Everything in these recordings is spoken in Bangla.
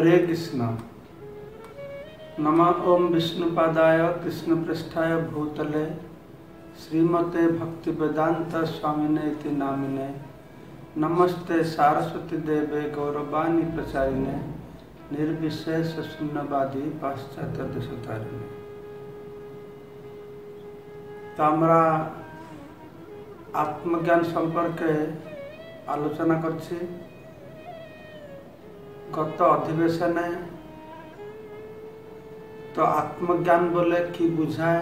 हरे कृष्ण। नमः ओम विष्णुपादाय कृष्णपृष्ठाय भूतले श्रीमते भक्तिवेदांत स्वामिने इति नामिने। नमस्ते सारस्वती देवे गौरवाणी प्रचारिणे निर्विशेष शून्यवादी पाश्चात्य देशतारिणे। तो आमरा आत्मज्ञान सम्पर्के आलोचना करछि। गत अधिवेशन तो आत्मज्ञान बोले कि बुझाए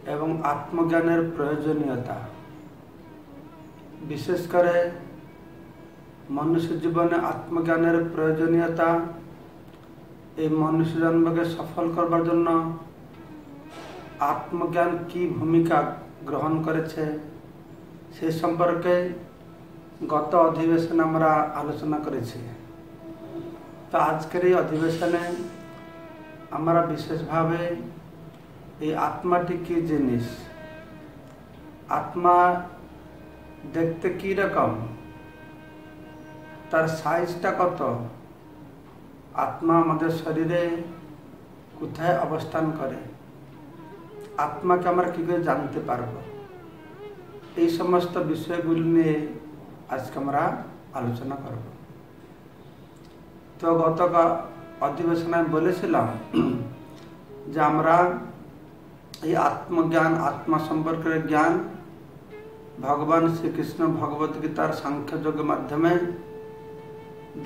एवं आत्मज्ञानेर प्रयोजनीयता विशेष करे मनुष्य जीवन आत्मज्ञानेर प्रयोजनीयता ए मनुष्य जन्म के सफल करबार जन्य आत्मज्ञान की भूमिका ग्रहण करेছে से सम्पर्के गत अधिवेशन आमरा आलोचना करेছি। तो आजकेर अधिवेशने आमरा विशेष भावे ये आत्माटी की जिनिस, आत्मा देखते की रकम, तार साइजटा कत, आत्मा आमादेर शरीरे कोथाय अवस्थान करे, आत्मा के आमरा कि करे जानते पारबो, এই সমস্ত বিষয়গুলি নিয়ে আজকে আমরা আলোচনা করব। তো গত অধিবেশনে আমি বলেছিলাম যে আমরা এই আত্মজ্ঞান আত্মা সম্পর্কের জ্ঞান ভগবান শ্রীকৃষ্ণ ভগবত গীতার সাংখ্য যোগের মাধ্যমে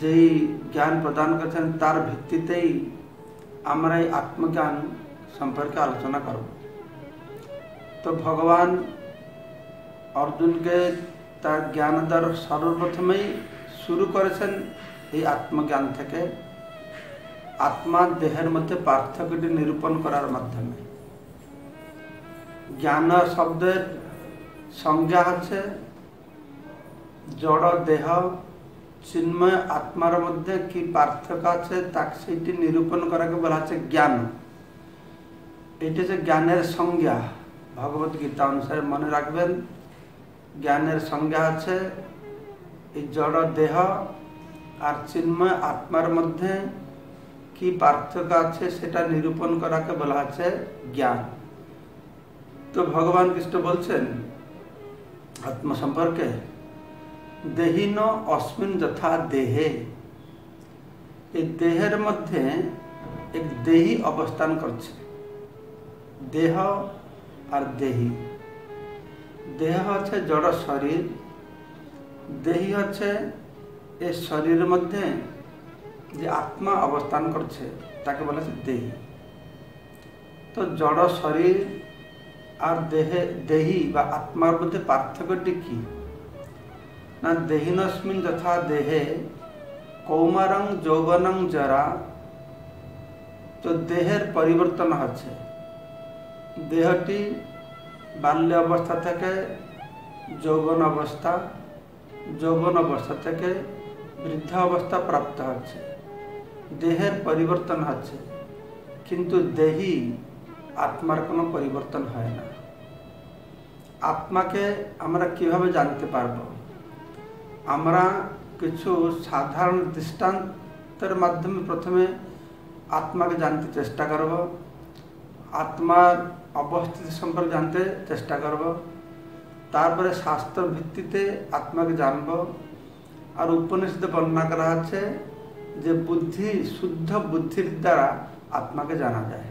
যেই জ্ঞান প্রদান করেছেন তার ভিত্তিতেই আমরা এই আত্মজ্ঞান সম্পর্কে আলোচনা করব। তো ভগবান अर्जुन के तार ज्ञान द्वारा सर्वप्रथम शुरू करेছেন এই आत्मज्ञान থেকে आत्मा देहेर मध्य पार्थक्यटी निरूपण करार माध्यमे। ज्ञान शब्देर संज्ञा हच्छे जड़ देह चिन्मय आत्मार मध्य कि पार्थक्य आछे ताके सेटी निरूपण कराके बला हच्छे ज्ञान। एटी हच्छे ज्ञानेर संज्ञा। भगवत गीता अनुसारे मने राखबेन ज्ञानेर संज्ञा आछे जड़ देह और चिन्मय आत्मार मध्य कि पार्थक्य आछे सेटा निरूपण कराके बला आछे ज्ञान। तो भगवान कृष्ण बोलছেন आत्मा सम्पर्के देहिन अस्मिन् यथा देहे, ए देहेर मध्य एक देही अवस्थान करছে। देह और देही, देह हच्छे जड़ शरीर, देही हच्छे ए शरीर मध्य जे आत्मा अवस्थान करছে ताके बला देही। तो जड़ शरीर और देही बा आत्मार मध्य पार्थक्यटी कि ना देहिनस्मिन् यथा देहे कौमारं यौवनं जरा। तो देहेर परिवर्तन हच्छे देहटी बाल्य अवस्था থেকে যৌবন अवस्था, যৌবন अवस्था থেকে বৃদ্ধ अवस्था प्राप्त হচ্ছে, দেহের পরিবর্তন হচ্ছে, কিন্তু দেহি আত্মার কোনো পরিবর্তন হয় না। আত্মাকে আমরা কিভাবে জানতে পারব? আমরা কিছু সাধারণ দৃষ্টান্তের মাধ্যমে প্রথমে আত্মাকে জানতে চেষ্টা করব। आत्मार अवस्थिति सम्पर्के जानते चेष्टा करब, तारपरे शास्त्र भित्तिते आत्मा के जानब। और उपनिषदे वर्णना करा आछे जे बुद्धि शुद्ध बुद्धिर द्वारा आत्मा के जाना जाए।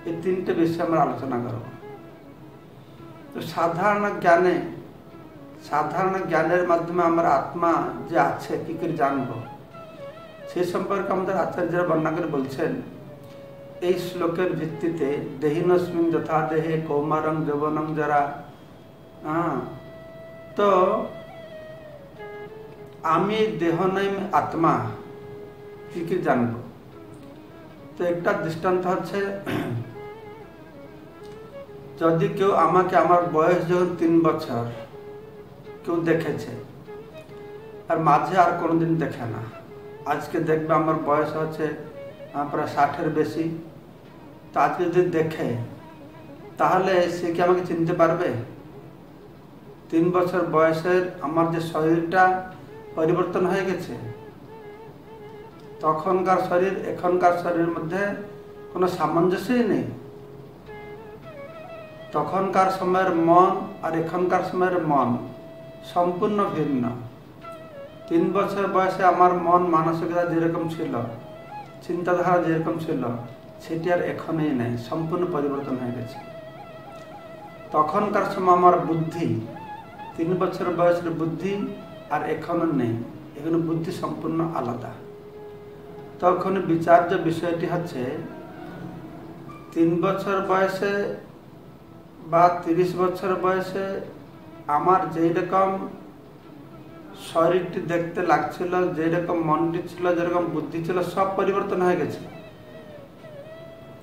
ये तीनटे विषय आमरा आलोचना करब। तो साधारण ज्ञानेर माध्यमे आमरा आत्मा जे आछे कि करे जानब सेई सम्पर्के आमादेर आचार्यरा वर्णना करे बोलছেন এই শ্লোকের ভিত্তিতে দেহিনস্মিন যথা দেহে কৌমারং যৌবনং জরা। তো আমি দেহ নাই আত্মা কি জানবো? তো একটা দৃষ্টান্ত হচ্ছে যদি কেউ আমাকে আমার বয়স যখন 3 বছর কেউ দেখেছে আর মাঝে আর কোনোদিন দেখে না, আজকে দেখবে আমার বয়স হচ্ছে প্রায় 60-এর বেশি, তো আজকে যদি দেখে তাহলে সে কি আমাকে চিনতে পারবে? 3 বছর বয়সের আমার যে শরীরটা পরিবর্তন হয়ে গেছে, তখনকার শরীর এখনকার শরীরের মধ্যে কোনো সামঞ্জস্যই নেই। তখনকার সময়ের মন আর এখনকার সময়ের মন সম্পূর্ণ ভিন্ন। 3 বছর বয়সে আমার মন মানসিকতা যেরকম ছিল, চিন্তাধারা যেরকম ছিল, সেটি আর এখনই নেই, সম্পূর্ণ পরিবর্তন হয়ে গেছে। তখনকার সময় আমার বুদ্ধি, 3 বছর বয়সের বুদ্ধি আর এখনো নেই, এখন বুদ্ধি সম্পূর্ণ আলাদা। তখন বিচার্য বিষয়টি হচ্ছে 3 বছর বয়সে বা 30 বছর বয়সে আমার যেই রকম শরীরটি দেখতে লাগছিল, যেরকম মনটি ছিল, যেরকম বুদ্ধি ছিল, সব পরিবর্তন হয়ে গেছে।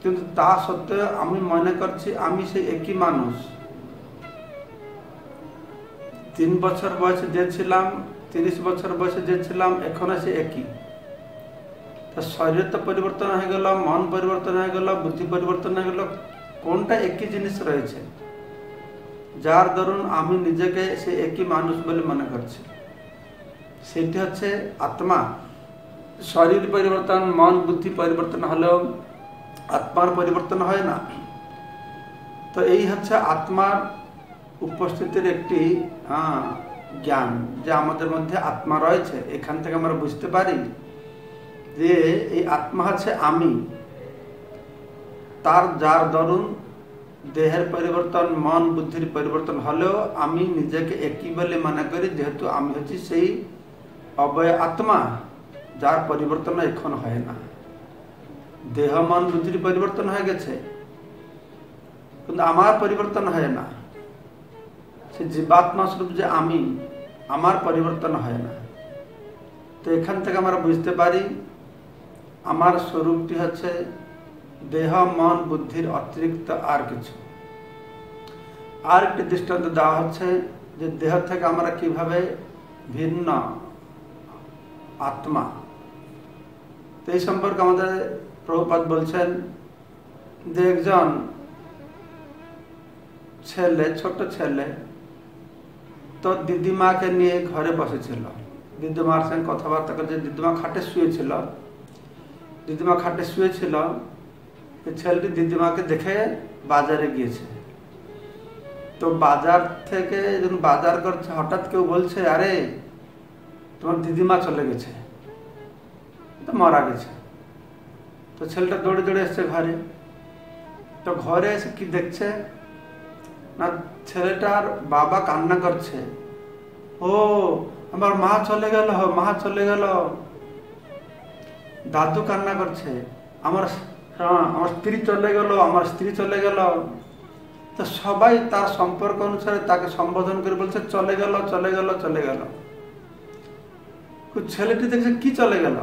কিন্তু তা সত্ত্বেও আমি মনে করছি আমি সেই একই মানুষ। 3 বছর বয়সে যে ছিলাম, 30 বছর বয়সে যে ছিলাম, এখনো সে একই। তা শরীর তো পরিবর্তন হয়ে গেল, মন পরিবর্তন হয়ে গেল, বুদ্ধি পরিবর্তন হয়ে গেল, কোনটা একই জিনিস রয়েছে যার দরুন আমি নিজেকে সে একই মানুষ বলে মনে করছি? সেটি হচ্ছে আত্মা। শরীর পরিবর্তন, মন বুদ্ধি পরিবর্তন হলেও আত্মার পরিবর্তন হয় না। তো এই হচ্ছে আত্মার উপস্থিতির একটি জ্ঞান, যে আমাদের মধ্যে আত্মা রয়েছে। এখান থেকে আমরা বুঝতে পারি যে এই আত্মা হচ্ছে আমি, তার যার দরুন দেহের পরিবর্তন, মন বুদ্ধির পরিবর্তন হলেও আমি নিজেকে একই বলে মনে করি, যেহেতু আমি হচ্ছি সেই অবয় আত্মা যার পরিবর্তন এখন হয় না। দেহ মন বুদ্ধির পরিবর্তন হয়ে গেছে, কিন্তু আমার পরিবর্তন হয় না। সে জীবাত্মা স্বরূপ যে আমি, আমার পরিবর্তন হয় না। তো এখান থেকে আমরা বুঝতে পারি আমার স্বরূপটি হচ্ছে দেহ মন বুদ্ধির অতিরিক্ত আর কিছু। আর একটি দৃষ্টান্ত দেওয়া হচ্ছে যে দেহ থেকে আমরা কিভাবে ভিন্ন আত্মা। তো এই সম্পর্কে আমাদের প্রভুপাদ বলছেন যে একজন ছেলে, ছোট ছেলে, তো দিদিমাকে নিয়ে ঘরে বসেছিল। দিদিমার সঙ্গে কথাবার্তা করছে। দিদিমা খাটে শুয়েছিল। দিদিমা খাটে শুয়েছিল, ছেলেটি দিদিমাকে দেখে বাজারে গিয়েছে। তো বাজার থেকে যখন বাজার করছে, হঠাৎ কেউ বলছে, আরে তোমার দিদিমা চলে গেছে, তো মারা গেছে। তো ছেলেটা দৌড়ে দৌড়ে এসছে ঘরে। তো ঘরে এসে কি দেখছে না, ছেলেটার বাবা কান্না করছে, ও আমার মা চলে গেল, মা চলে গেল। দাদু কান্না করছে, আমার স্ত্রী চলে গেল, আমার স্ত্রী চলে গেল। তো সবাই তার সম্পর্ক অনুসারে তাকে সম্বোধন করে বলছে চলে গেল, চলে গেল, চলে গেল। ছেলেটি দেখছে কি চলে গেল?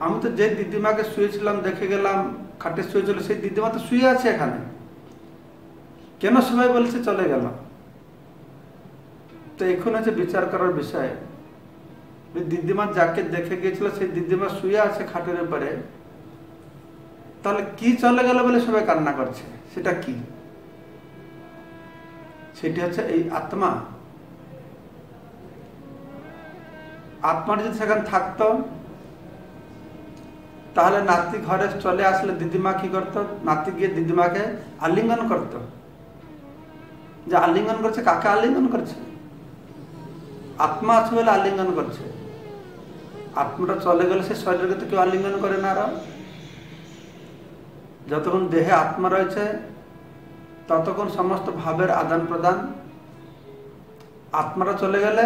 আমি তো যে দিদিমাকে শুয়েছিলাম দেখে গেলাম, খাটে শুয়েছিল, সেই দিদিমা তো শুয়ে আছে এখানে, কেন সবাই বলছে চলে গেল? তো এখন হচ্ছে বিচার করার বিষয়। দিদিমা যাকে দেখে গিয়েছিল সেই দিদিমা শুয়ে আছে খাটের উপরে, তাহলে কি চলে গেল বলে সবাই কান্না করছে, সেটা কি? সেটি হচ্ছে এই আত্মা। আত্মার যদি সেখানে থাকতো, তাহলে নাতি ঘরে চলে আসলে দিদিমা কি করতো? নাতি গিয়ে দিদিমাকে আলিঙ্গন করত। যে আলিঙ্গন করছে, কাকে আলিঙ্গন করছে? আত্মা আছে বলে আলিঙ্গন করছে। আত্মাটা চলে গেলে সে শরীরকে তো কেউ আলিঙ্গন করে না। আর যতক্ষণ দেহে আত্মা রয়েছে ততক্ষণ সমস্ত ভাবের আদান প্রদান। আত্মাটা চলে গেলে,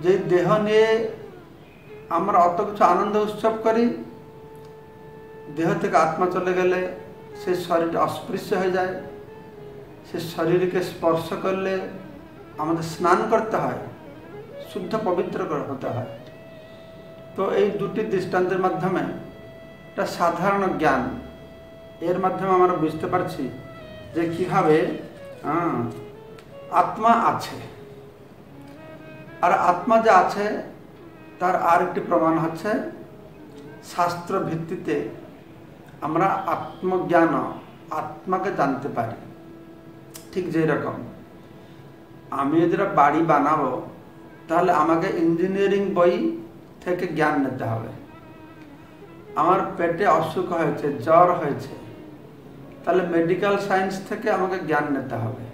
যে দেহ নিয়ে আমরা অত কিছু আনন্দ উৎসব করি, দেহ থেকে আত্মা চলে গেলে সেই শরীরটা অস্পৃশ্য হয়ে যায়। সে শরীরকে স্পর্শ করলে আমাদের স্নান করতে হয়, শুদ্ধ পবিত্র হতে হয়। তো এই দুটি দৃষ্টান্তের মাধ্যমে একটা সাধারণ জ্ঞান, এর মাধ্যমে আমরা বুঝতে পারছি যে কিভাবে আত্মা আছে। আর আত্মা যে আছে তার আর একটি প্রমাণ হচ্ছে শাস্ত্র ভিত্তিতে আমরা আত্মজ্ঞান, আত্মাকে জানতে পারি। ঠিক যেরকম আমি যদি বাড়ি বানাবো, তাহলে আমাকে ইঞ্জিনিয়ারিং বই থেকে জ্ঞান নিতে হবে। আমার পেটে অসুখ হয়েছে, জ্বর হয়েছে, তাহলে মেডিকেল সায়েন্স থেকে আমাকে জ্ঞান নিতে হবে।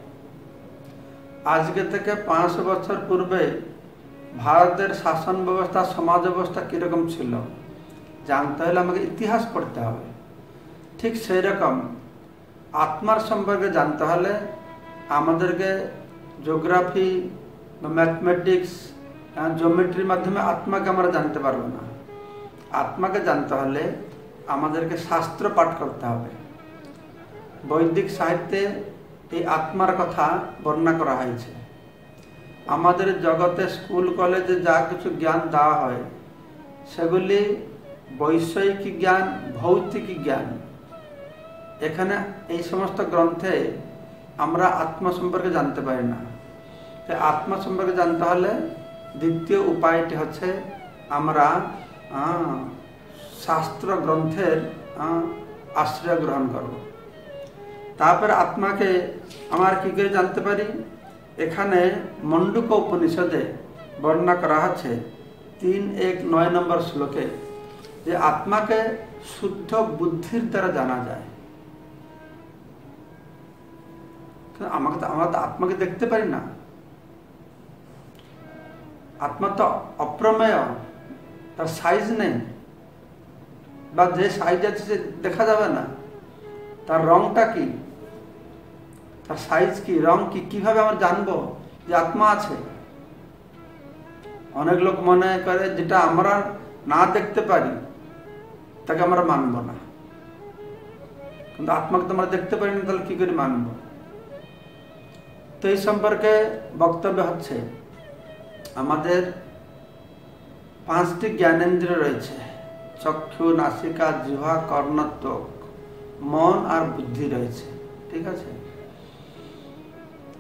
আজকে থেকে 500 বছর পূর্বে ভারতের শাসন ব্যবস্থা, সমাজ ব্যবস্থা কীরকম ছিল জানতে হলে আমাকে ইতিহাস পড়তে হবে। ঠিক সেই রকম আত্মার সম্পর্কে জানতে হলে আমাদেরকে জিওগ্রাফি বা ম্যাথমেটিক্স, জিওমেট্রির মাধ্যমে আত্মাকে আমরা জানতে পারবো না। আত্মাকে জানতে হলে আমাদেরকে শাস্ত্র পাঠ করতে হবে। বৈদিক সাহিত্যে এই আত্মার কথা বর্ণনা করা হয়েছে। আমাদের জগতে স্কুল কলেজে যা কিছু জ্ঞান দেওয়া হয় সেগুলি বৈষয়িক জ্ঞান, ভৌতিক জ্ঞান। এখানে এই সমস্ত গ্রন্থে আমরা আত্মা সম্পর্কে জানতে পারি না। তাই আত্মা সম্পর্কে জানতে হলে দ্বিতীয় উপায়টি হচ্ছে আমরা শাস্ত্র গ্রন্থের আশ্রয় গ্রহণ করব। তারপর আত্মাকে আমরা কী করে জানতে পারি? এখানে মণ্ডুক উপনিষদে বর্ণনা করা আছে 3:1-9 নম্বর শ্লোকে যে আত্মাকে শুদ্ধ বুদ্ধির দ্বারা জানা যায়। আমরা তো আত্মাকে দেখতে পারি না। আত্মা তো অপ্রমেয়, তার সাইজ নেই, বা যে সাইজ আছে সে দেখা যাবে না। তার রংটা কি, তার সাইজ কি, রং কি, কিভাবে আমরা জানবো যে আত্মা আছে? অনেক লোক মনে করে যেটা আমরা না দেখতে পারি তাকে আমরা মানব না। কিন্তু আত্মাকে তো আমরা দেখতে পারি না, তাহলে কি করে মানব? তো এই সম্পর্কে বক্তব্য হচ্ছে আমাদের 5টি জ্ঞানেন্দ্রিয় রয়েছে, চক্ষু, নাসিকা, জিহ্বা, কর্ণ, ত্বক, মন আর বুদ্ধি রয়েছে। ঠিক আছে?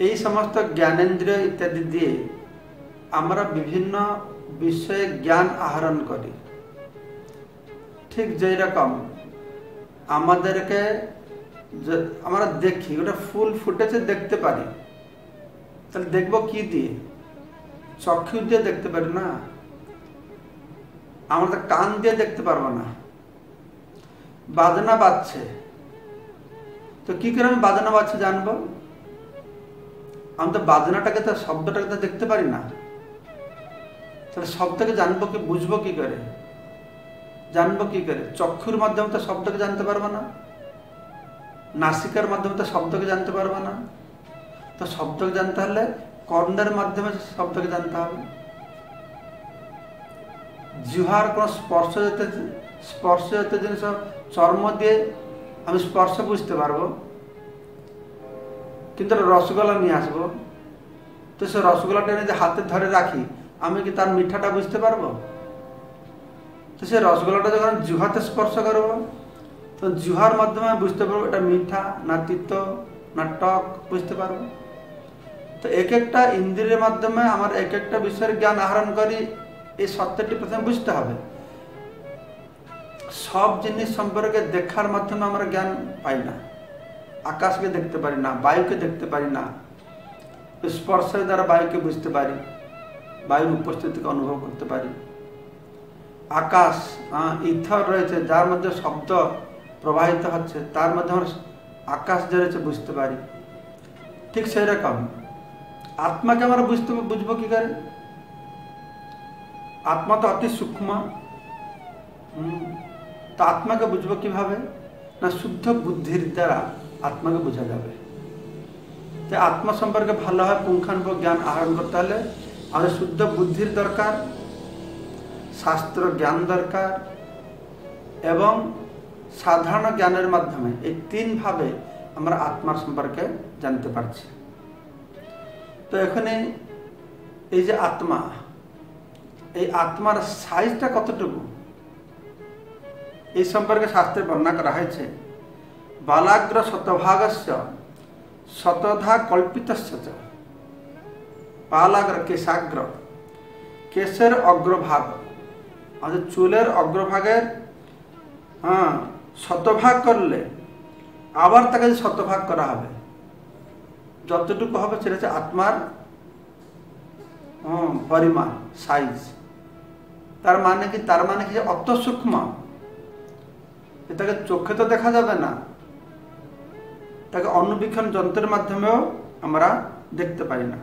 এই সমস্ত জ্ঞানেন্দ্রিয় ইত্যাদি দিয়ে আমরা বিভিন্ন বিষয়ে জ্ঞান আহরণ করি। ঠিক যেই রকম আমাদেরকে আমরা দেখি, ওটা ফুল ফুটেছে দেখতে পারি, তাহলে দেখবো কি দিয়ে? চক্ষু দিয়ে দেখতে পারি না, আমরা কান দিয়ে দেখতে পারবো না। বাজনা বাজছে, তো কি করে আমি বাজনা বাজছে জানবো? আমি তো বাজনাটাকে, তো শব্দটাকে তো দেখতে পারি না, তাহলে শব্দকে জানবো কি, বুঝবো কি করে, জানবো কি করে? চক্ষুর মাধ্যমে তো শব্দকে জানতে পারবো না, নাসিকার মাধ্যমে তো শব্দকে জানতে পারবো না। তো শব্দকে জানতে হলে কর্ণের মাধ্যমে শব্দকে জানতে হবে। জিহ্বার কোনো স্পর্শজাতীয় জিনিস, চর্ম দিয়ে আমি স্পর্শ বুঝতে পারবো, কিন্তু রসগোল্লা নিয়ে আসবো, তো সে রসগোল্লাটা যদি হাতে ধরে রাখি আমি কি তার মিঠাটা বুঝতে পারবো? তো সে রসগোল্লাটা যখন জিহ্বাতে স্পর্শ করবো তো জিহ্বার মাধ্যমে বুঝতে পারবো এটা মিঠা না তিতো না টক, বুঝতে পারবো। তো এক একটা ইন্দ্রিয়ের মাধ্যমে আমার এক একটা বিষয়ের জ্ঞান আহরণ করি, এই সত্যটি প্রথমে বুঝতে হবে। সব জিনিস সম্পর্কে দেখার মাধ্যমে আমরা জ্ঞান পাই না। আকাশকে দেখতে পারি না, বায়ুকে দেখতে পারি না, স্পর্শের দ্বারা বায়ুকে বুঝতে পারি, বায়ুর উপস্থিতিকে অনুভব করতে পারি। আকাশ, ইথর রয়েছে যার মধ্যে শব্দ প্রবাহিত হচ্ছে, তার মধ্যে আমরা আকাশ যে রয়েছে বুঝতে পারি। ঠিক সেই রকম আত্মাকে আমরা বুঝবো কি করে? আত্মা তো অতি সূক্ষ্ম, তো আত্মাকে বুঝবো কিভাবে? না শুদ্ধ বুদ্ধির দ্বারা আত্মাকে বোঝা যাবে। যে আত্মা সম্পর্কে ভালোভাবে পুঙ্খানুপুঙ্খ জ্ঞান আহরণ করতে হলে আমাদের শুদ্ধ বুদ্ধির দরকার, শাস্ত্র জ্ঞান দরকার, এবং সাধারণ জ্ঞানের মাধ্যমে এই 3 ভাবে আমরা আত্মার সম্পর্কে জানতে পারছি। তো এখানে এই যে আত্মা, এই আত্মার সাইজটা কতটুকু এই সম্পর্কে শাস্ত্রে বর্ণনা করা হয়েছে। বালাগ্র শতভাগস্য শতধা কল্পিতস্য চ পালাগ্র কেশাগ্র, কেশের অগ্রভাগ আমাদের চুলের অগ্রভাগের শতভাগ করলে আবার তাকে শতভাগ করা হবে, যতটুকু হবে সেটা হচ্ছে আত্মার পরিমাণ, সাইজ। তার মানে কি অত সূক্ষ্ম, এটাকে চোখে তো দেখা যাবে না, তাকে অনুবীক্ষণ যন্ত্রের মাধ্যমেও আমরা দেখতে পাই না।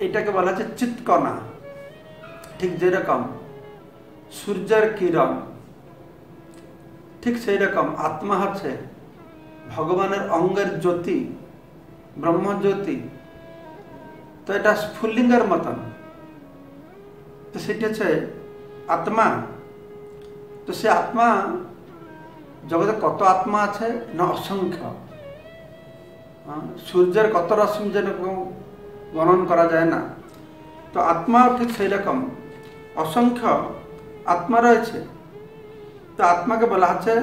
এটাকে বলা হচ্ছে চিৎকণা। ঠিক যেরকম সূর্যের কিরণ, ঠিক সেই রকম আত্মা হচ্ছে ভগবানের অঙ্গের জ্যোতি, ব্রহ্মজ্যোতি। তো এটা স্ফুল্লিঙ্গের মতন, তো সেটি হচ্ছে আত্মা। তো সে আত্মা, জগতে কত আত্মা আছে না অসংখ্য। সূর্যের কত রশ্মি যেরকম গণন করা যায় না, তো আত্মাও ঠিক সেই রকম অসংখ্য আত্মা রয়েছে। তো আত্মাকে বলা হচ্ছে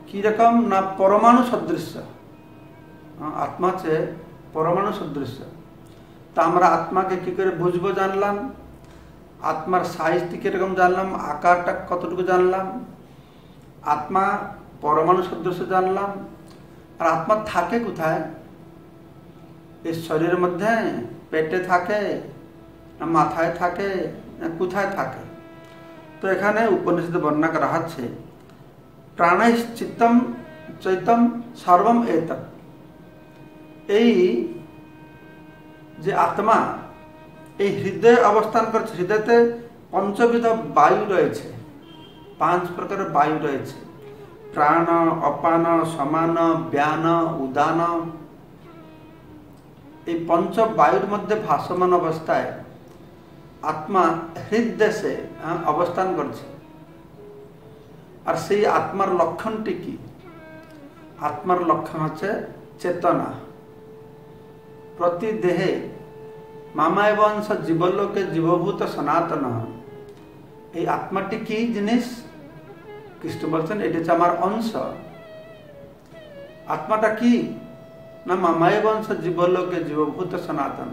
কীরকম না পরমাণু সদৃশ্য। আত্মা হচ্ছে পরমাণু সদৃশ্য। তা আমরা আত্মাকে কী করে বুঝবো জানলাম, আত্মার সাইজটি কীরকম জানলাম, আকারটা কতটুকু জানলাম, আত্মা পরমাণু সদৃশ্য জানলাম। আর আত্মা থাকে কোথায়? এই শরীরের মধ্যে, পেটে থাকে না মাথায় থাকে না কোথায় থাকে? তো এখানে উপনিষদে বর্ণনা করা হচ্ছে প্রাণৈশ্চিত্তম চৈতম সর্বম এতৎ। এই যে আত্মা এই হৃদয়ে অবস্থান করছে, হৃদয়তে পঞ্চবিধ বায়ু রয়েছে, 5 প্রকারের বায়ু রয়েছে। প্রাণ, অপান, সমান, ব্যান, উদান। এই পঞ্চ বায়ুর মধ্যে ভাসমান অবস্থায় আত্মা হৃদদেশে অবস্থান করছে। আর সেই আত্মার লক্ষণটি কি? আত্মার লক্ষণ হচ্ছে চেতনা। প্রতি দেহে মামায় বংশ জীবলোকে জীবভূত সনাতন। এই আত্মাটি কি জিনিস? কৃষ্ণ বলছেন এটি হচ্ছে আমার অংশ। আত্মাটা কি না মামায় বংশ জীবলোকে জীবভূত সনাতন।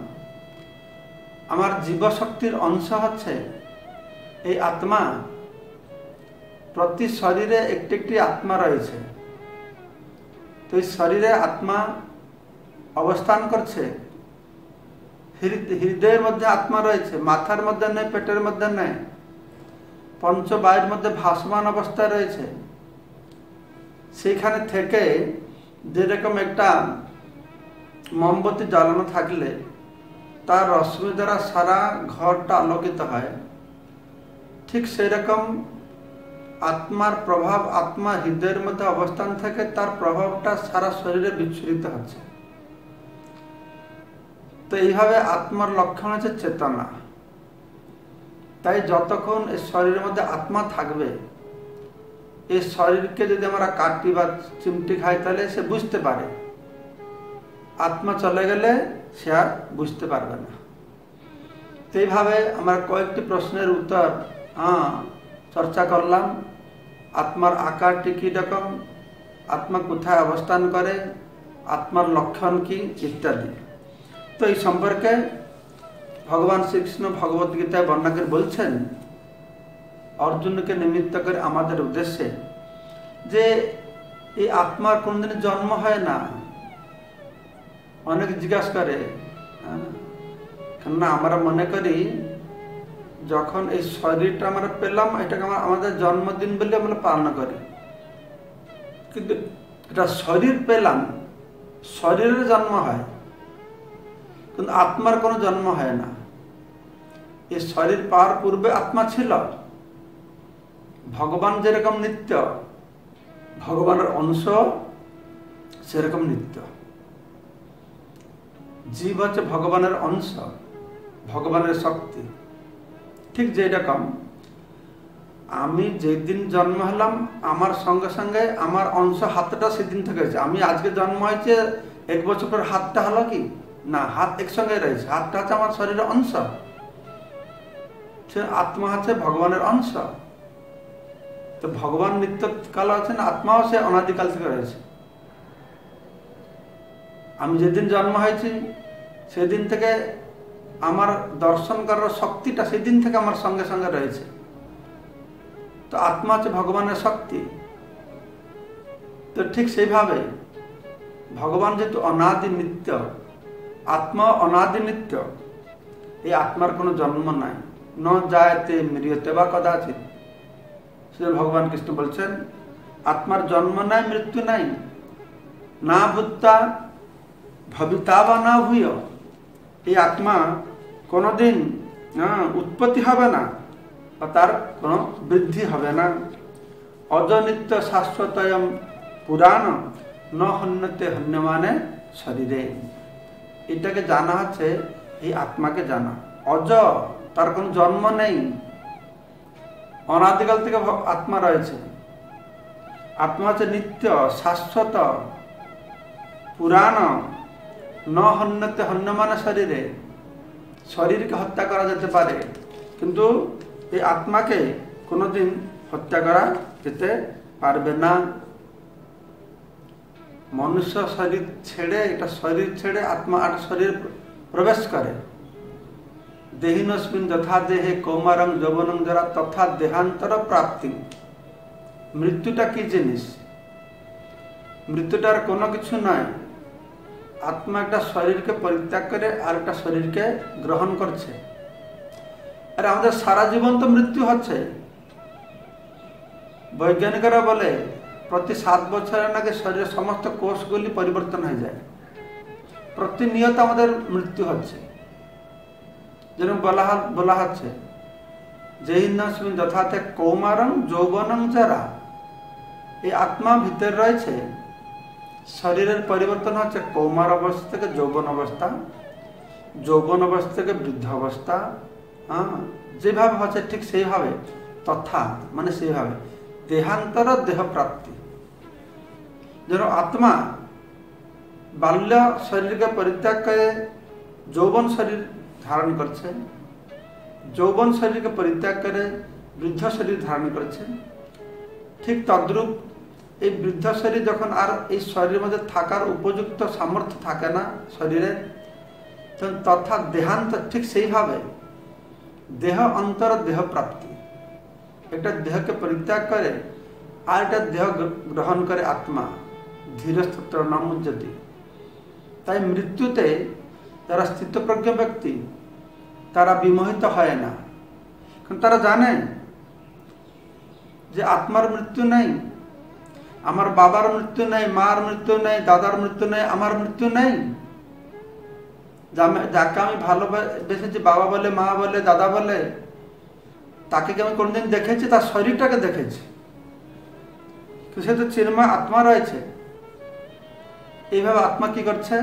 আমার জীবশক্তির অংশ হচ্ছে এই আত্মা। প্রতি শরীরে একটি একটি আত্মা রয়েছে। তো এই শরীরে আত্মা অবস্থান করছে। হৃদয়ের মধ্যে আত্মা রয়েছে, মাথার মধ্যে নেই, পেটের মধ্যে নেই, পঞ্চবায়ুর মধ্যে ভাসমান অবস্থায় রয়েছে। সেইখানে থেকে যেরকম একটা মোমবাতি জ্বালানো থাকলে তার রশ্মি দ্বারা সারা ঘরটা আলোকিত হয়, ঠিক সেই রকম আত্মার প্রভাব, আত্মা হৃদয়ের মধ্যে অবস্থান থেকে তার প্রভাবটা সারা শরীরে বিচ্ছুরিত হচ্ছে। তো এইভাবে আত্মার লক্ষণ হচ্ছে চেতনা। তাই যতক্ষণ এই শরীরের মধ্যে আত্মা থাকবে, এই শরীরকে যদি আমরা কাটি বা চিমটি খাই তাহলে সে বুঝতে পারে। আত্মা চলে গেলে সে আর বুঝতে পারবে না। তো এইভাবে আমরা কয়েকটি প্রশ্নের উত্তর চর্চা করলাম। আত্মার আকারটি কী রকম, আত্মা কোথায় অবস্থান করে, আত্মার লক্ষণ কি ইত্যাদি। তো এই সম্পর্কে ভগবান শ্রীকৃষ্ণ ভগবত গীতায় বর্ণনা করে বলছেন অর্জুনকে নিমিত্ত করে আমাদের উদ্দেশ্যে, যে এই আত্মার কোনদিন জন্ম হয় না। অনেক জিজ্ঞাসা করে, কেননা আমরা মনে করি যখন এই শরীরটা আমরা পেলাম এটাকে আমাদের জন্মদিন বলে আমরা পালন করি। কিন্তু এটা শরীর পেলাম, শরীরের জন্ম হয়, কিন্তু আত্মার কোনো জন্ম হয় না। এই শরীর পাওয়ার পূর্বে আত্মা ছিল। ভগবান যেরকম নিত্য, ভগবানের অংশ সেরকম নিত্য। জীব হচ্ছে ভগবানের অংশ, ভগবানের শক্তি। ঠিক যেরকম আমি যেদিন জন্ম হলাম আমার সঙ্গে সঙ্গে আমার অংশ হাতটা সেদিন থেকে হয়েছে। আমি আজকে জন্ম হয়েছে, 1 বছর পর হাতটা হলো কি না, হাত একসঙ্গে রয়েছে। হাতটা হচ্ছে আমার শরীরের অংশ, আত্মা হচ্ছে ভগবানের অংশ। তো ভগবান নিত্যকাল আছেন, আত্মাও সে অনাদিকাল থেকে রয়েছে। আমি যেদিন জন্ম হয়েছি সেদিন থেকে আমার দর্শন করার শক্তিটা সেদিন থেকে আমার সঙ্গে সঙ্গে রয়েছে। তো আত্মা হচ্ছে ভগবানের শক্তি। তো ঠিক সেইভাবে ভগবান যেহেতু অনাদি নিত্য, আত্মা অনাদি নিত্য, এই আত্মার কোনো জন্ম নাই। न जायते मृत्यते वा कदाचित। श्री भगवान कृष्ण बोलছেন आत्मार जन्म নাই मृत्यु নাই, ना भूता भविता वा ना भूय। ये आत्मा कोनो दिन उत्पत्ति হবে না और तार कोनो वृद्धि হবে ना। अजनित्य शाश्वतयम पुराण न हन्यते हन्यमाने शरीरे। এটাকে জানা হচ্ছে এই আত্মাকে জানা। অজ তার কোনো জন্ম নেই, অনাদিকাল থেকে আত্মা রয়েছে। আত্মা হচ্ছে নিত্য শাশ্বত পুরাণ ন হন্যতে হন্যমানে শরীরে। শরীরকে হত্যা করা যেতে পারে কিন্তু এই আত্মাকে কোনোদিন হত্যা করা যেতে পারবে না। মনুষ্য শরীর ছেড়ে এটা শরীর ছেড়ে আত্মা আর শরীর প্রবেশ করে। দেহিনস্মিন যথা দেহে কৌমারং যৌবনং জরা তথা দেহান্তর প্রাপ্তি। মৃত্যুটা কি জিনিস? মৃত্যুটার কোনো কিছু নয়। আত্মা একটা শরীরকে পরিত্যাগ করে আর একটা শরীরকে গ্রহণ করছে। আর আমাদের সারা জীবন তো মৃত্যু হচ্ছে। বৈজ্ঞানিকরা বলে প্রতি 7 বছরে নাকি শরীরের সমস্ত কোষগুলি পরিবর্তন হয়ে যায়। প্রতিনিয়ত আমাদের মৃত্যু হচ্ছে। যেরকম বলা হচ্ছে যেহিন্নস্মিন যথাতে কৌমারং যৌবনং জরা। এই আত্মা ভিতরে রয়েছে, শরীরের পরিবর্তন হচ্ছে কৌমার অবস্থা থেকে যৌবন অবস্থা, যৌবন অবস্থা থেকে বৃদ্ধ অবস্থা। যেভাবে হচ্ছে ঠিক সেইভাবে তথা মানে সেইভাবে দেহান্তর দেহ প্রাপ্তি। যেন আত্মা বাল্য শরীরকে পরিত্যাগ করে যৌবন শরীর ধারণ করছে, যৌবন শরীরকে পরিত্যাগ করে বৃদ্ধ শরীর ধারণ করছে। ঠিক তদ্রূপ এই বৃদ্ধ শরীর যখন আর এই শরীরের মধ্যে থাকার উপযুক্ত সামর্থ্য থাকে না শরীরে, তথা দেহান্ত ঠিক সেইভাবে দেহ অন্তর দেহ প্রাপ্তি। একটা দেহকে পরিত্যাগ করে আর একটা দেহ গ্রহণ করে আত্মা। ধীরস্তত্র ন মুহ্যতি। তাই মৃত্যুতে যারা স্থিতপ্রজ্ঞ ব্যক্তি তারা বিমোহিত হয় না, কারণ তারা জানে যে আত্মার মৃত্যু নেই। আমার বাবার মৃত্যু নেই, মার মৃত্যু নেই, দাদার মৃত্যু নেই, আমার মৃত্যু নেই। যাকে আমি ভালোবেসেছি বাবা বলে, মা বলে, দাদা বলে, তাকে কি আমি কোনদিন দেখেছি? তার শরীরটাকে দেখেছি, সে তো চিন্ময় আত্মা রয়েছে। এইভাবে আত্মা কি করছে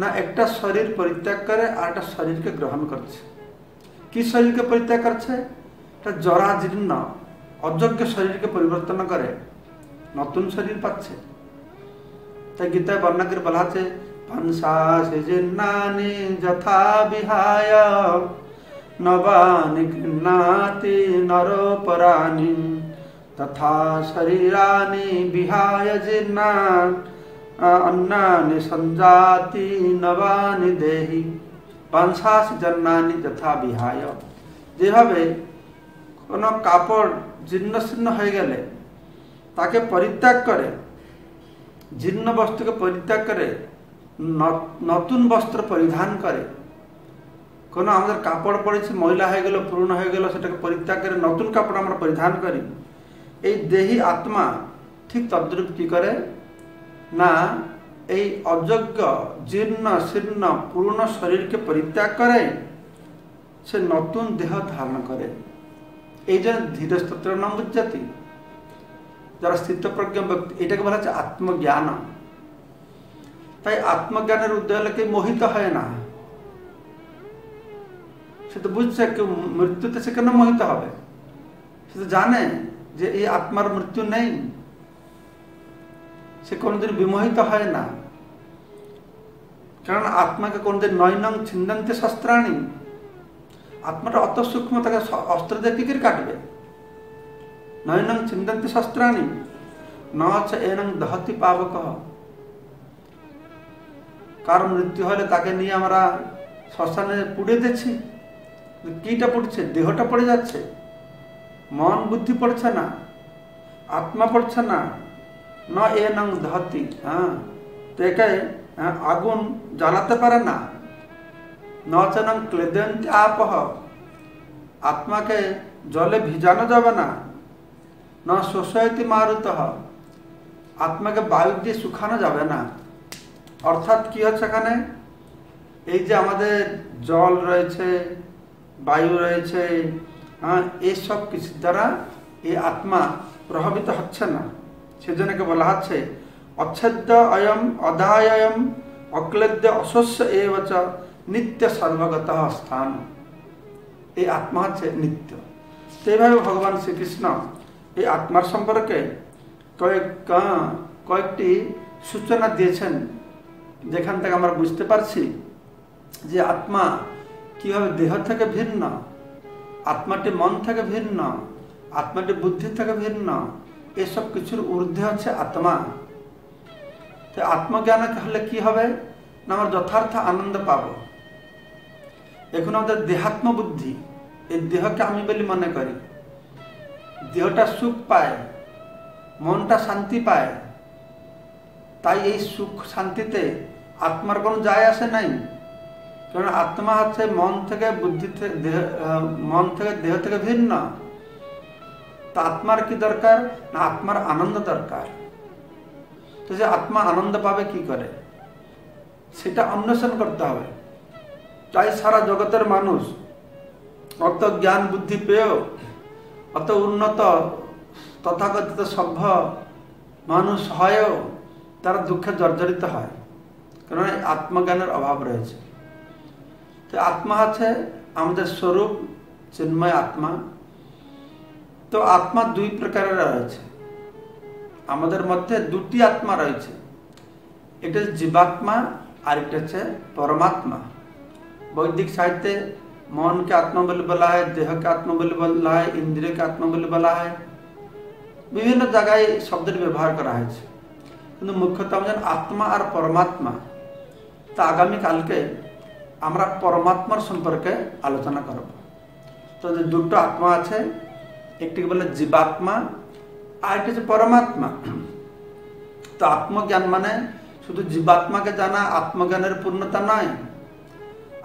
না একটা শরীর পরিত্যাগ করে আর একটা শরীরকে গ্রহণ করছে। কি শরীরকে পরিত্যাগ করছে? একটা জরা জীর্ণ অযোগ্য শরীরকে পরিবর্তন করে নতুন শরীর পাচ্ছে। তাই গীতায় বর্ণনা করে বলা আছে পাঞ্চাশি জীর্ণানি যথা বিহায় নবানি গৃহ্ণাতি নরপরাণি তথা শরীরানি বিহায় জীর্ণান अन्नानि संजाति नवानि देहि पांचाशि जन्नानि যথা বিহায়। যেভাবে কোনো কাপড় জীর্ণ শীর্ণ হয়ে গেলে তাকে পরিত্যাগ করে, জীর্ণ বস্ত্রকে পরিত্যাগ করে নতুন বস্ত্র পরিধান করে। কোনো আমাদের কাপড় পড়েছে ময়লা হয়ে গেল, পুরনো হয়ে গেল, সেটাকে পরিত্যাগ করে নতুন কাপড় আমরা পরিধান করি। এই দেহি আত্মা ঠিক তদ্রূপ কি করে না এই অযোগ্য জীর্ণ শীর্ণ পুরনো শরীরকে পরিত্যাগ করে সে নতুন দেহ ধারণ করে। এই যে ধীরস্তত্র ন মুহ্যতি, যারা স্থিতপ্রজ্ঞ ব্যক্তি, এটাকে বলা হচ্ছে আত্মজ্ঞান। তাই আত্মজ্ঞানের উদয় হলে কেউ মোহিত হয় না। সে তো বুঝছে কেউ মৃত্যুতে সে কেন মোহিত হবে। সে তো জানে যে এই আত্মার মৃত্যু নেই, সে কোনদিন বিমোহিত হয় না। কারণ আত্মাকে কোনদিন নৈনং ছিন্দন্তে শস্ত্রাণি। আত্মাটা অত সূক্ষ্ম, তাকে অস্ত্র দিয়ে কি করে কাটবে? নৈনং ছিন্দন্তে শস্ত্রাণি ন হচ্ছে এনং দহতি পাবক। কার মৃত্যু হলে তাকে নিয়ে আমরা শ্মশানে পুড়ে দিচ্ছি। কিটা পড়ছে? দেহটা পড়ে যাচ্ছে, মন বুদ্ধি পড়ছে না, আত্মা পড়ছে না। ন এ নং দহতি, তো একে আগুন জ্বালাতে পারে না। ন চ নং ক্লেদন্তি আপহ, आत्मा के जले भिजानो जाबे ना, न शोषयति मारुतः, आत्मा के वायु दिए सुखानो जाबे ना। अर्थात कि हच्छे एखाने এই যে আমাদের জল রয়েছে, বায়ু রয়েছে, এই সব কিছু দ্বারা এই আত্মা প্রভাবিত হচ্ছে না। সেজন্যকে বলা হচ্ছে অচ্ছেদ্য অয়ম অদায়ম অক্লেদ্য অশস্য এব চ নিত্য সর্বগত স্থান। এই আত্মা হচ্ছে নিত্য। তো এইভাবে ভগবান শ্রীকৃষ্ণ এই আত্মার সম্পর্কে কয়েকটি সূচনা দিয়েছেন, যেখান থেকে আমরা বুঝতে পারছি যে আত্মা কিভাবে দেহ থেকে ভিন্ন, আত্মাটি মন থেকে ভিন্ন, আত্মাটি বুদ্ধি থেকে ভিন্ন, এসব কিছুর ঊর্ধ্বে হচ্ছে আত্মা। তো আত্মজ্ঞান হলে কি হবে না, আমরা যথার্থ আনন্দ পাব। এখন আমাদের দেহাত্ম বুদ্ধি, এই দেহকে আমি বলে মনে করি, দেহটা সুখ পায়, মনটা শান্তি পায়, তাই এই সুখ শান্তিতে আত্মার কোনো যায় আসে নাই। কারণ আত্মা হচ্ছে মন থেকে বুদ্ধি থেকে মন থেকে দেহ থেকে ভিন্ন। তা আত্মার কি দরকার না, আত্মার আনন্দ দরকার। তো যে আত্মা আনন্দ পাবে কি করে, সেটা অন্বেষণ করতে হবে। তাই সারা জগতের মানুষ অত জ্ঞান বুদ্ধি পেয়েও, অত উন্নত তথাকথিত সভ্য মানুষ হয়েও তারা দুঃখে জর্জরিত হয়, কারণ আত্মজ্ঞানের অভাব রয়েছে। তো আত্মা আছে আমাদের স্বরূপ চিন্ময় আত্মা। তো আত্মা দুই প্রকারের রয়েছে, আমাদের মধ্যে দুটি আত্মা রয়েছে, এটা জীবাত্মা আর এটা হচ্ছে পরমাত্মা। বৈদিক সাহিত্যে মনকে আত্মা বলে বলা হয়, দেহকে আত্মা বলে বলা হয়, ইন্দ্রিয়কে আত্মা বলে বলা হয়, বিভিন্ন জায়গায় শব্দের ব্যবহার করা হয়েছে। কিন্তু মুখ্যতঃ আমাদের আত্মা আর পরমাত্মা। তা আগামীকালকে আমরা পরমাত্মার সম্পর্কে আলোচনা করব। তো যে দুটো আত্মা আছে, একটি বলে জীবাত্মা আর একটি হচ্ছে পরমাত্মা। তো আত্মজ্ঞান মানে শুধু জীবাত্মাকে জানা আত্মজ্ঞানের পূর্ণতা নয়।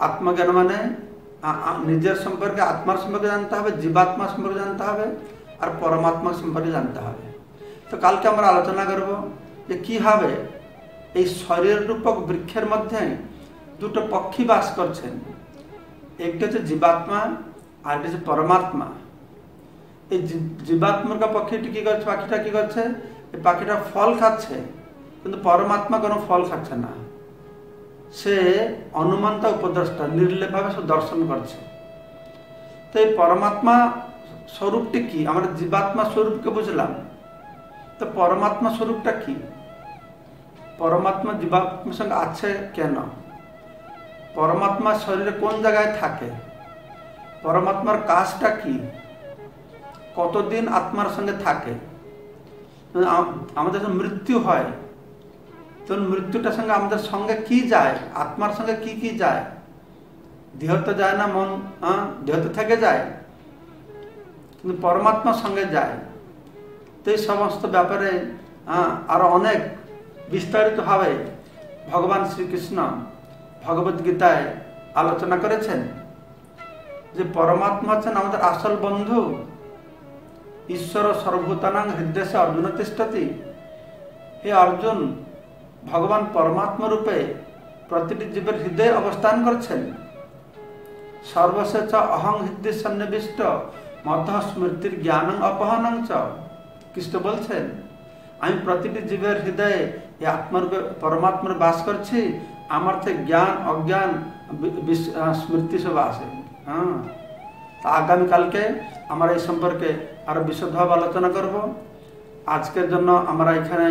আত্মজ্ঞান মানে নিজের সম্পর্কে, আত্মার সম্পর্কে জানতে হবে, জীবাত্মা সম্পর্কে জানতে হবে, আর পরমাত্মা সম্পর্কে জানতে হবে। তো কালকে আমরা আলোচনা করব যে কীভাবে এই শরীর রূপক বৃক্ষের মধ্যে দুটো পক্ষী বাস করছেন, একটি হচ্ছে জীবাত্মা আর একটি হচ্ছে পরমাত্মা। এই জীবাত্মার পক্ষীটি কি করছে, পাখিটা কি করছে, এই পাখিটা ফল খাচ্ছে, কিন্তু পরমাত্মা কোনো ফল খাচ্ছে না। সে অনুমন্ত উপদ্রষ্টা, নির্লেপভাবে সে দর্শন করছে। তো এই পরমাত্মা স্বরূপটি কি, আমরা জীবাত্মা স্বরূপকে বুঝলাম, তো পরমাত্মা স্বরূপটা কি, পরমাত্মা জীবাত্মার সঙ্গে আছে কেন, পরমাত্মা শরীরে কোন জায়গায় থাকে, পরমাত্মার কাজটা কি, কতদিন আত্মার সঙ্গে থাকে। আমাদের যখন মৃত্যু হয় তখন মৃত্যুটার সঙ্গে আমাদের সঙ্গে কি যায়, আত্মার সঙ্গে কি কি যায়, দেহ তো যায় না, মন দেহ তো থেকে যায়, কিন্তু পরমাত্মার সঙ্গে যায়। তো এই সমস্ত ব্যাপারে আরো অনেক বিস্তারিতভাবে ভগবান শ্রীকৃষ্ণ ভগবদ গীতায় আলোচনা করেছেন যে পরমাত্মা হচ্ছেন আমাদের আসল বন্ধু। ঈশ্বর সর্বভূতানাং হৃদয়ে অর্জুন তিষ্ঠতি। হে অর্জুন, ভগবান পরমাত্মা রূপে প্রতিটি জীবের হৃদয়ে অবস্থান করছেন। সর্বশেষ অহং হৃদয় সন্নিবিষ্ট মত স্মৃতির জ্ঞান অপহনং চ। কৃষ্ণ বলছেন আমি প্রতিটি জীবের হৃদয়ে এই আত্মারূপে পরমাত্মার বাস করছি, আমার থেকে জ্ঞান অজ্ঞান স্মৃতি সব আসে। তা আগামীকালকে আমরা এই সম্পর্কে আরো বিশদভাবে আলোচনা করব। আজকের জন্য আমরা এখানে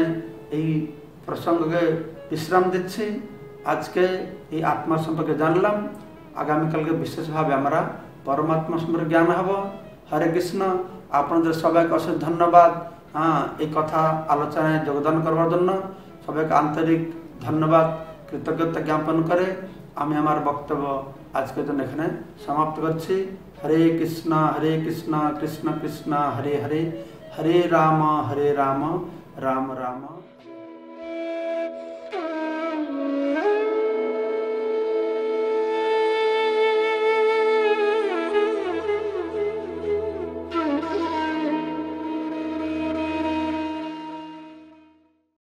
এই প্রসঙ্গকে বিশ্রাম দিচ্ছি। আজকে এই আত্মার সম্পর্কে জানলাম, আগামীকালকে বিশেষভাবে আমরা পরমাত্মা সম্পর্কে জ্ঞান হব। হরে কৃষ্ণ। আপনাদের সবাইকে অশেষ ধন্যবাদ এই কথা আলোচনায় যোগদান করবার জন্য। সবাইকে আন্তরিক ধন্যবাদ কৃতজ্ঞতা জ্ঞাপন করে আমি আমার বক্তব্য আজকের জন্য এখানে সমাপ্ত করছি। হরে কৃষ্ণ কৃষ্ণ কৃষ্ণ হরে হরে, হরে রাম রাম রাম